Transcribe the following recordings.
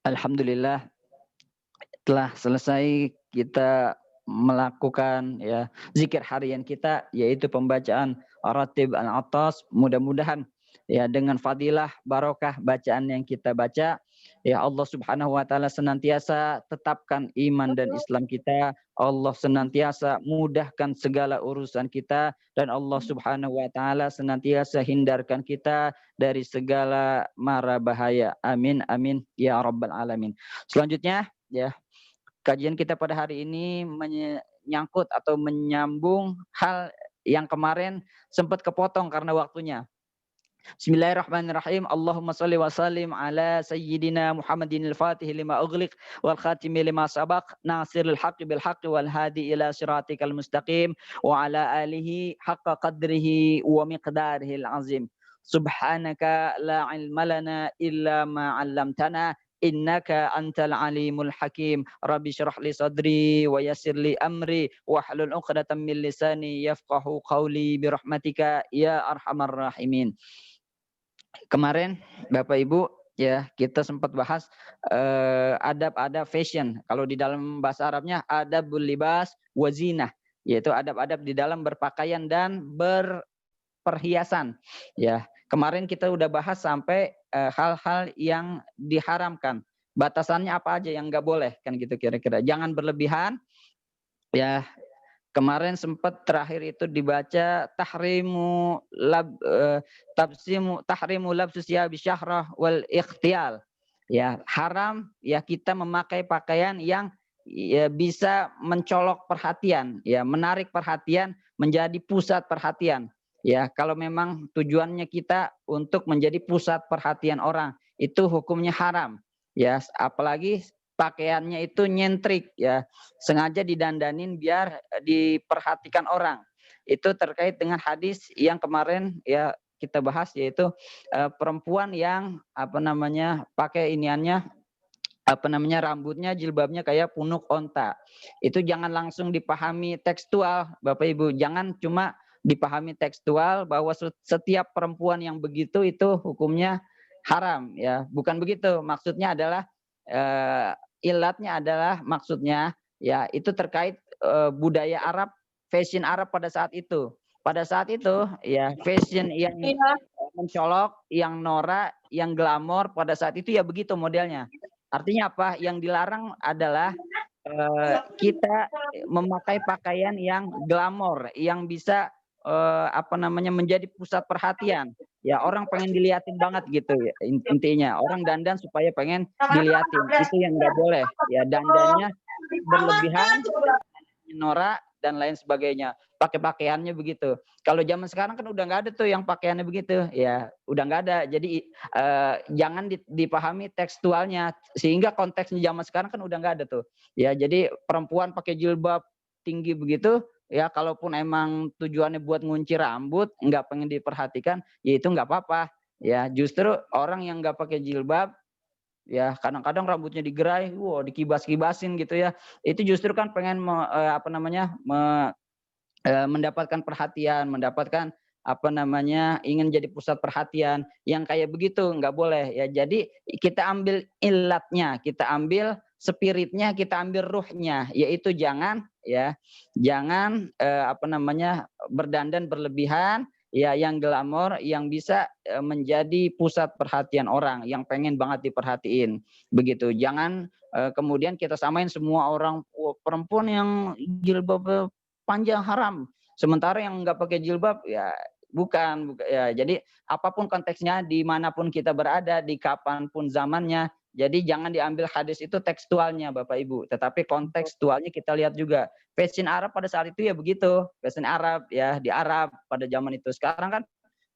Alhamdulillah telah selesai kita melakukan ya zikir harian kita yaitu pembacaan Ratib Al-Attas. Mudah-mudahan ya dengan fadilah barokah bacaan yang kita baca ya Allah Subhanahu wa taala senantiasa tetapkan iman dan Islam kita. Allah senantiasa mudahkan segala urusan kita dan Allah Subhanahu wa taala senantiasa hindarkan kita dari segala mara bahaya. Amin amin ya rabbal alamin. Selanjutnya ya kajian kita pada hari ini menyangkut atau menyambung hal yang kemarin sempat kepotong karena waktunya. Bismillahirrahmanirrahim. Allahumma salli wa sallim ala sayyidina Muhammadin al-Fatih lima ughliq wal khatimi lima sabaq nasiril haqqi bil haqqi wal hadi ila siratikal mustaqim wa ala alihi haqqa qadrihi wa miqdarihi al-azim. Subhanaka la ilma lana illa ma 'allamtana innaka antal alimul hakim. Rabbi syrah li sadri wa yassir li amri wahlul 'uqdatam min lisani yafqahu qawli bi rahmatika ya arhamar rahimin. Kemarin Bapak Ibu ya kita sempat bahas adab-adab fashion. Kalau di dalam bahasa Arabnya adabul libas wazinah, yaitu adab-adab di dalam berpakaian dan berperhiasan. Ya, kemarin kita udah bahas sampai hal-hal yang diharamkan. Batasannya apa aja yang nggak boleh kan gitu kira-kira. Jangan berlebihan. Ya, kemarin sempat terakhir itu dibaca tahrimu labsus ya bisyahrah wal ikhtial. Ya, haram ya kita memakai pakaian yang ya, bisa mencolok perhatian, ya, menarik perhatian, menjadi pusat perhatian. Ya, kalau memang tujuannya kita untuk menjadi pusat perhatian orang, itu hukumnya haram. Ya, apalagi pakaiannya itu nyentrik ya, sengaja didandanin biar diperhatikan orang. Itu terkait dengan hadis yang kemarin ya kita bahas yaitu perempuan yang pakai iniannya rambutnya jilbabnya kayak punuk onta. Itu jangan langsung dipahami tekstual Bapak Ibu, jangan cuma dipahami tekstual bahwa setiap perempuan yang begitu itu hukumnya haram ya, bukan begitu. Maksudnya adalah ilatnya adalah maksudnya ya itu terkait budaya Arab, fashion Arab pada saat itu. Pada saat itu ya fashion yang mencolok, yang norak, yang glamor pada saat itu ya begitu modelnya. Artinya apa? Yang dilarang adalah kita memakai pakaian yang glamor, yang bisa menjadi pusat perhatian. Ya orang pengen diliatin banget gitu ya, intinya. Orang dandan supaya pengen diliatin. Itu yang nggak boleh. Ya dandannya berlebihan, norak dan lain sebagainya. Pakai pakaiannya begitu. Kalau zaman sekarang kan udah nggak ada tuh yang pakaiannya begitu. Ya udah nggak ada. Jadi jangan dipahami tekstualnya, sehingga konteksnya zaman sekarang kan udah nggak ada tuh. Ya jadi perempuan pakai jilbab tinggi begitu. Ya kalaupun emang tujuannya buat ngunci rambut, nggak pengen diperhatikan, ya itu nggak apa-apa. Ya justru orang yang nggak pakai jilbab, ya kadang-kadang rambutnya digerai, wow dikibas-kibasin gitu ya. Itu justru kan pengen mendapatkan perhatian, mendapatkan ingin jadi pusat perhatian. Yang kayak begitu nggak boleh ya. Jadi kita ambil ilatnya, kita ambil spiritnya, kita ambil ruhnya, yaitu jangan berdandan berlebihan ya, yang glamor, yang bisa menjadi pusat perhatian orang, yang pengen banget diperhatiin begitu. Jangan kemudian kita samain semua orang, perempuan yang jilbab panjang haram, sementara yang nggak pakai jilbab ya bukan ya. Jadi apapun konteksnya, dimanapun kita berada, di kapanpun zamannya, jadi jangan diambil hadis itu tekstualnya Bapak Ibu, tetapi kontekstualnya kita lihat juga. Fashion Arab pada saat itu ya begitu, fashion Arab ya di Arab pada zaman itu. Sekarang kan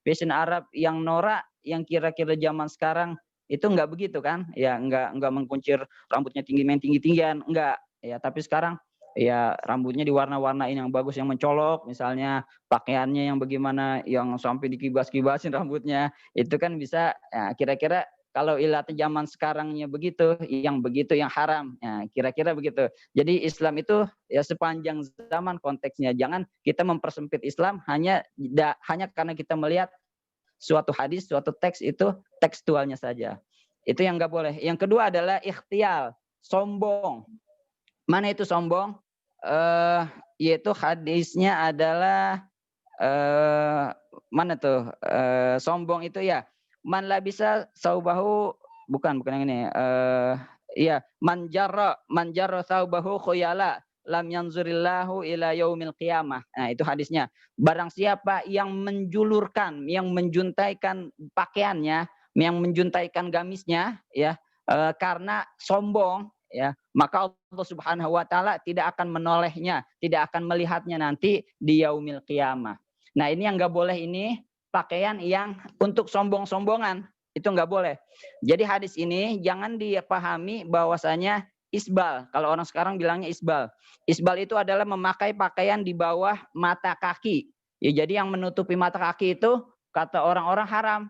fashion Arab yang norak, yang kira-kira zaman sekarang itu nggak begitu kan, ya nggak mengkuncir rambutnya tinggi, main tinggi-tinggian, enggak ya. Tapi sekarang ya rambutnya diwarna-warnain yang bagus, yang mencolok, misalnya pakaiannya yang bagaimana, yang sampai dikibas-kibasin rambutnya, itu kan bisa ya, kira-kira kalau ilatnya zaman sekarangnya begitu yang haram, ya, kira-kira begitu. Jadi Islam itu ya sepanjang zaman konteksnya, jangan kita mempersempit Islam hanya karena kita melihat suatu hadis, suatu teks itu tekstualnya saja. Itu yang nggak boleh. Yang kedua adalah ikhtial, sombong. Mana itu sombong? Yaitu hadisnya adalah mana tuh? Sombong itu ya. Man labisa saubahu, bukan yang ini. Iya, manjarra saubahu khuyala lam yanzurillahu ila yaumil qiyamah. Nah, itu hadisnya. Barang siapa yang menjulurkan, yang menjuntaikan pakaiannya, yang menjuntaikan gamisnya ya, karena sombong ya, maka Allah Subhanahu wa taala tidak akan menolehnya, tidak akan melihatnya nanti di yaumil qiyamah. Nah, ini yang nggak boleh, ini pakaian yang untuk sombong-sombongan, itu nggak boleh. Jadi hadis ini jangan dipahami bahwasanya isbal. Kalau orang sekarang bilangnya isbal. Isbal itu adalah memakai pakaian di bawah mata kaki. Ya, jadi yang menutupi mata kaki itu kata orang-orang haram.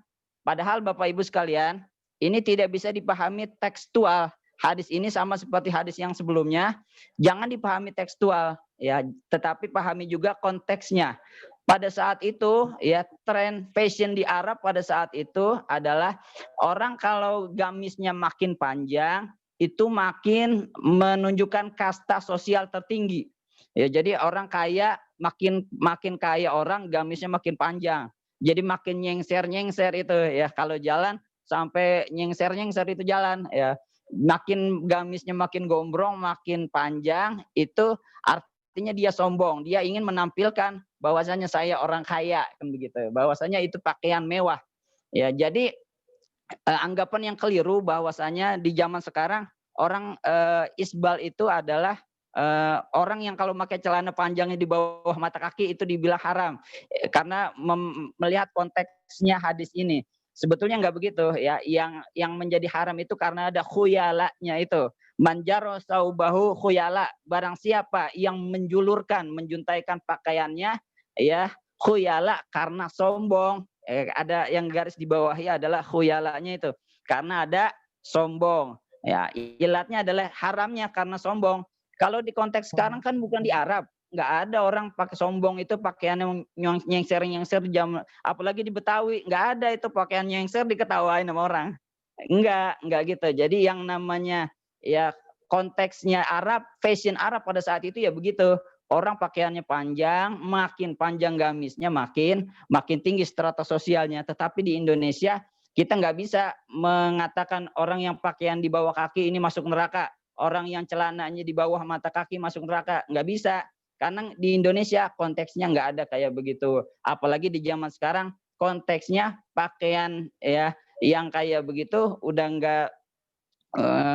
Padahal Bapak Ibu sekalian, ini tidak bisa dipahami tekstual. Hadis ini sama seperti hadis yang sebelumnya, jangan dipahami tekstual ya, tetapi pahami juga konteksnya. Pada saat itu ya, tren fashion di Arab pada saat itu adalah orang kalau gamisnya makin panjang itu makin menunjukkan kasta sosial tertinggi. Ya, jadi orang kaya makin kaya orang gamisnya makin panjang. Jadi makin nyengser itu ya, kalau jalan sampai nyengser itu jalan ya. Makin gamisnya makin gombrong, makin panjang, itu artinya dia sombong. Dia ingin menampilkan bahwasanya saya orang kaya, kan begitu. Bahwasanya itu pakaian mewah. Ya, jadi anggapan yang keliru bahwasanya di zaman sekarang orang isbal itu adalah orang yang kalau pakai celana panjangnya di bawah mata kaki itu dibilang haram. Karena melihat konteksnya hadis ini. Sebetulnya nggak begitu ya. Yang menjadi haram itu karena ada khuyalanya itu. Manjaro saubahu khuyala. Barang siapa yang menjuntaikan pakaiannya ya, khuyala karena sombong. Ada yang garis di bawahnya adalah khuyalanya itu. Karena ada sombong. Ya, ilatnya adalah haramnya karena sombong. Kalau di konteks sekarang kan bukan di Arab. Nggak ada orang pakai sombong itu pakaian yang nyengser jam, apalagi di Betawi nggak ada itu pakaian nyengser diketawain sama orang, nggak gitu. Jadi yang namanya ya konteksnya Arab, fashion Arab pada saat itu ya begitu, orang pakaiannya panjang, makin panjang gamisnya makin tinggi strata sosialnya. Tetapi di Indonesia kita nggak bisa mengatakan orang yang pakaian di bawah kaki ini masuk neraka, orang yang celananya di bawah mata kaki masuk neraka, nggak bisa. Karena di Indonesia konteksnya nggak ada kayak begitu. Apalagi di zaman sekarang konteksnya pakaian ya yang kayak begitu udah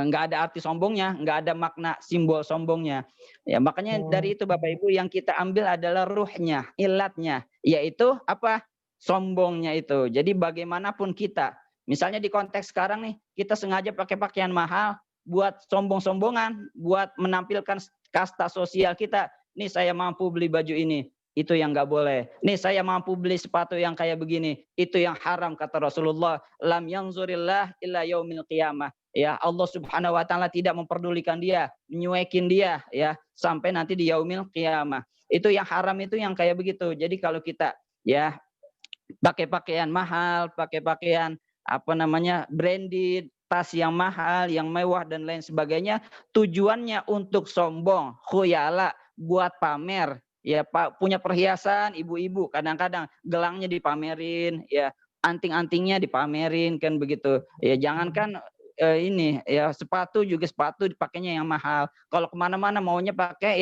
nggak ada arti sombongnya, nggak ada makna simbol sombongnya. Ya, makanya dari itu Bapak Ibu yang kita ambil adalah ruhnya, ilatnya, yaitu apa? Sombongnya itu. Jadi bagaimanapun kita, misalnya di konteks sekarang nih, kita sengaja pakai pakaian mahal buat sombong-sombongan, buat menampilkan kasta sosial kita. Nih saya mampu beli baju ini, itu yang nggak boleh. Nih saya mampu beli sepatu yang kayak begini, itu yang haram kata Rasulullah. Lam yanzurillah illa yaumil qiyamah. Ya, Allah Subhanahu wa taala tidak memperdulikan dia, menyuekin dia ya sampai nanti di yaumil qiyamah. Itu yang haram itu yang kayak begitu. Jadi kalau kita ya pakai pakaian mahal, pakai pakaian apa namanya branded, tas yang mahal, yang mewah dan lain sebagainya, tujuannya untuk sombong, khuyala, buat pamer. Ya, Pak, punya perhiasan ibu-ibu kadang-kadang gelangnya dipamerin, ya anting-antingnya dipamerin kan begitu. Ya jangankan ini ya sepatu dipakainya yang mahal. Kalau kemana-mana maunya pakai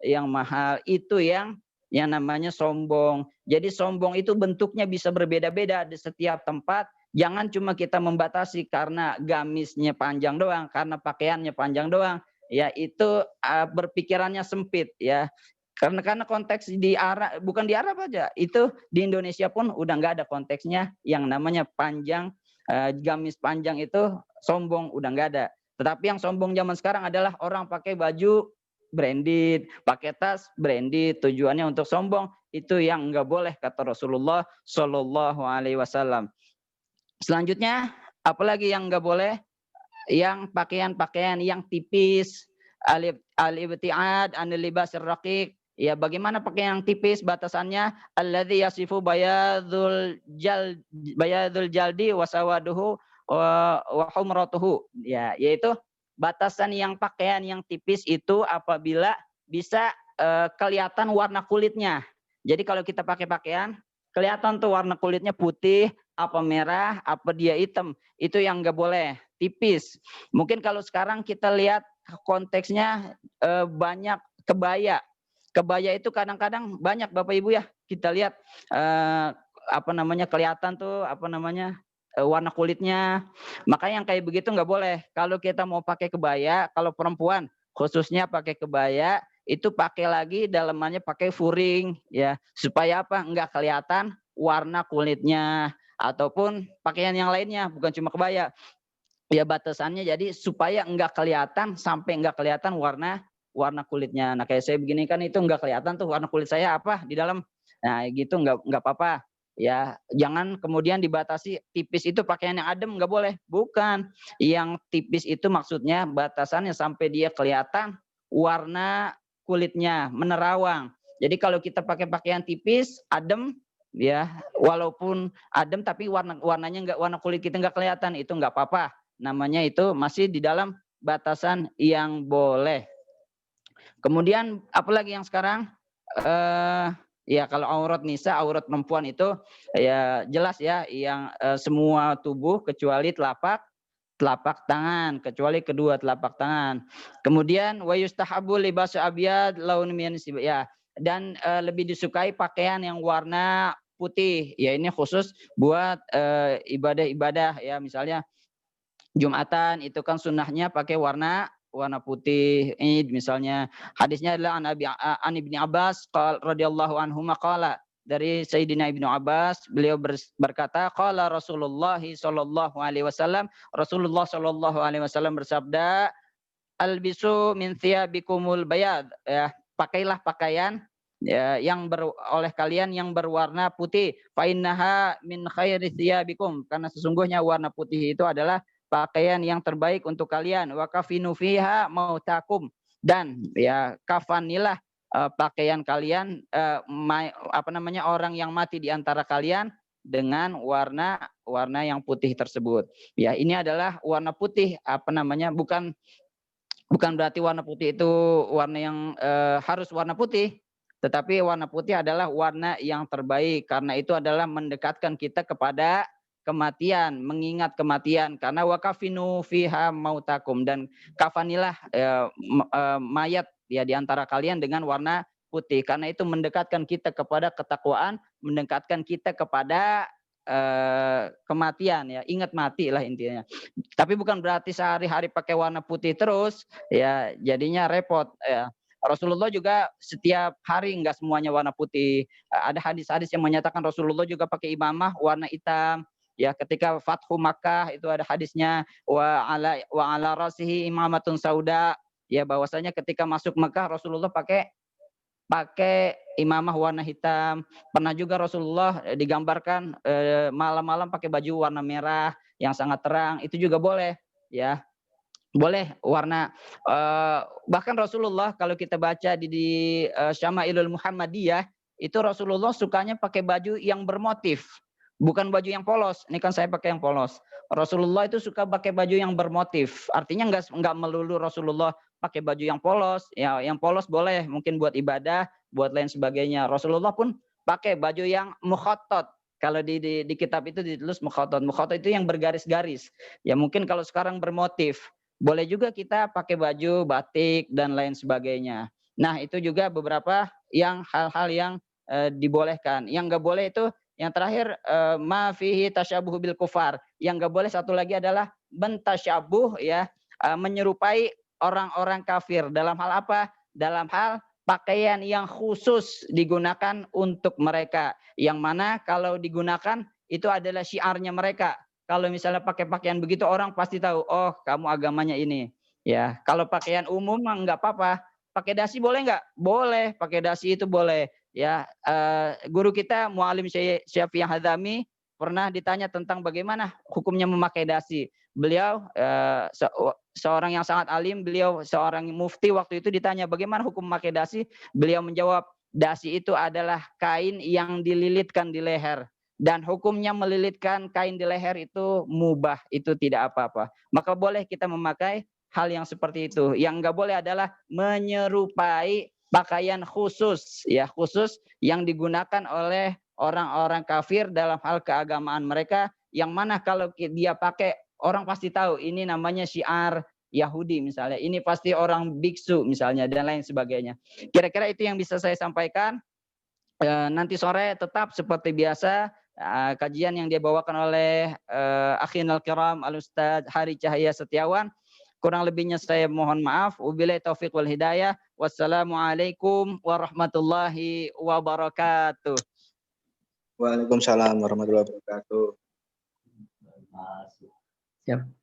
yang mahal, itu yang namanya sombong. Jadi sombong itu bentuknya bisa berbeda-beda di setiap tempat. Jangan cuma kita membatasi karena gamisnya panjang doang, karena pakaiannya panjang doang. Ya itu berpikirannya sempit ya. Karena konteks di Arab, bukan di Arab aja, itu di Indonesia pun udah nggak ada konteksnya yang namanya panjang, gamis panjang itu sombong, udah nggak ada. Tetapi yang sombong zaman sekarang adalah orang pakai baju branded, pakai tas branded, tujuannya untuk sombong. Itu yang nggak boleh kata Rasulullah Shallallahu Alaihi Wasallam. Selanjutnya, apalagi yang nggak boleh? Yang pakaian-pakaian yang tipis, al-ibtiad anil libasir raqiq. Ya, bagaimana pakaian yang tipis batasannya? Alladzi yasifu bayadul jaldi wa sawaduhu wa humratuhu, ya, yaitu batasan yang pakaian yang tipis itu apabila bisa kelihatan warna kulitnya. Jadi kalau kita pakai pakaian kelihatan tuh warna kulitnya putih, apa merah, apa dia hitam, itu yang nggak boleh, tipis. Mungkin kalau sekarang kita lihat konteksnya banyak kebaya. Kebaya itu kadang-kadang banyak Bapak Ibu ya, kita lihat kelihatan tuh warna kulitnya. Maka yang kayak begitu nggak boleh. Kalau kita mau pakai kebaya, kalau perempuan khususnya pakai kebaya, itu pakai lagi dalamannya pakai furing ya, supaya apa? Nggak kelihatan warna kulitnya ataupun pakaian yang lainnya, bukan cuma kebaya. Ya batasannya jadi supaya nggak kelihatan, sampai nggak kelihatan warna kulitnya. Nah kayak saya begini kan itu nggak kelihatan tuh warna kulit saya apa di dalam. Nah gitu nggak apa-apa. Ya jangan kemudian dibatasi tipis itu pakaian yang adem nggak boleh. Bukan. Yang tipis itu maksudnya batasannya sampai dia kelihatan warna kulitnya menerawang. Jadi kalau kita pakai pakaian tipis, adem, ya walaupun adem tapi warnanya nggak, warna kulit kita nggak kelihatan, itu nggak apa-apa. Namanya itu masih di dalam batasan yang boleh. Kemudian apalagi yang sekarang ya kalau aurat nisa, aurat perempuan itu ya jelas ya, yang semua tubuh kecuali telapak tangan, kecuali kedua telapak tangan. Kemudian wa yustahabu libasu abyad laun min ya, dan lebih disukai pakaian yang warna putih. Ya ini khusus buat ibadah-ibadah ya, misalnya Jumatan itu kan sunnahnya pakai warna putih. Id misalnya hadisnya adalah an Ibni Abbas radhiyallahu anhu maqala, dari Sayyidina Ibnu Abbas, beliau berkata qala Rasulullah sallallahu alaihi wasallam, Rasulullah sallallahu alaihi wasallam bersabda, albisu min thiyabikumul bayad, ya pakailah pakaian ya, oleh kalian yang berwarna putih, fa innaha min khairi thiyabikum, karena sesungguhnya warna putih itu adalah pakaian yang terbaik untuk kalian. Wa kafinu fiha mautakum, dan ya kafanilah pakaian kalian orang yang mati di antara kalian dengan warna yang putih tersebut. Ya ini adalah warna putih bukan berarti warna putih itu warna yang harus warna putih, tetapi warna putih adalah warna yang terbaik karena itu adalah mendekatkan kita kepada kematian, mengingat kematian, karena wakafinu fiha mautakum, dan kafanilah mayat ya di antara kalian dengan warna putih, karena itu mendekatkan kita kepada ketakwaan, mendekatkan kita kepada kematian ya, ingat mati lah intinya. Tapi bukan berarti sehari-hari pakai warna putih terus ya, jadinya repot ya. Rasulullah juga setiap hari enggak semuanya warna putih. Ada hadis-hadis yang menyatakan Rasulullah juga pakai imamah warna hitam. Ya ketika Fathu Makkah itu ada hadisnya wa ala rasihi imamatun sauda, ya bahwasanya ketika masuk Makkah Rasulullah pakai imamah warna hitam. Pernah juga Rasulullah digambarkan malam-malam pakai baju warna merah yang sangat terang, itu juga boleh ya. Boleh warna bahkan Rasulullah kalau kita baca di Syama'ilul Muhammadiyah, itu Rasulullah sukanya pakai baju yang bermotif, bukan baju yang polos. Ini kan saya pakai yang polos. Rasulullah itu suka pakai baju yang bermotif. Artinya enggak melulu Rasulullah pakai baju yang polos. Ya, yang polos boleh mungkin buat ibadah, buat lain sebagainya. Rasulullah pun pakai baju yang mukhattat. Kalau di kitab itu ditulis mukhattat. Mukhattat itu yang bergaris-garis. Ya mungkin kalau sekarang bermotif. Boleh juga kita pakai baju batik dan lain sebagainya. Nah, itu juga beberapa hal-hal yang dibolehkan. Yang enggak boleh itu yang terakhir ma fihi tasyabuh bil kufar. Yang enggak boleh satu lagi adalah bentasyabuh ya, menyerupai orang-orang kafir. Dalam hal apa? Dalam hal pakaian yang khusus digunakan untuk mereka. Yang mana kalau digunakan itu adalah syiarnya mereka. Kalau misalnya pakai pakaian begitu orang pasti tahu, oh kamu agamanya ini. Ya, kalau pakaian umum enggak apa-apa. Pakai dasi boleh enggak? Boleh, pakai dasi itu boleh. Ya, guru kita Muallim Syafi'i Hadzami pernah ditanya tentang bagaimana hukumnya memakai dasi. Beliau seorang yang sangat alim, beliau seorang mufti waktu itu ditanya bagaimana hukum memakai dasi. Beliau menjawab, dasi itu adalah kain yang dililitkan di leher. dan hukumnya melilitkan kain di leher itu mubah, itu tidak apa-apa. Maka boleh kita memakai hal yang seperti itu. Yang enggak boleh adalah menyerupai pakaian khusus, ya khusus yang digunakan oleh orang-orang kafir dalam hal keagamaan mereka, yang mana kalau dia pakai orang pasti tahu ini namanya syiar Yahudi misalnya, ini pasti orang biksu misalnya dan lain sebagainya. Kira-kira itu yang bisa saya sampaikan. Nanti sore tetap seperti biasa kajian yang dibawakan oleh akhinal kiram Al-Ustaz Hari Cahaya Setiawan. Kurang lebihnya saya mohon maaf. Wabillahi taufiq wal hidayah. Wassalamualaikum warahmatullahi wabarakatuh. Waalaikumsalam warahmatullahi wabarakatuh. Siap.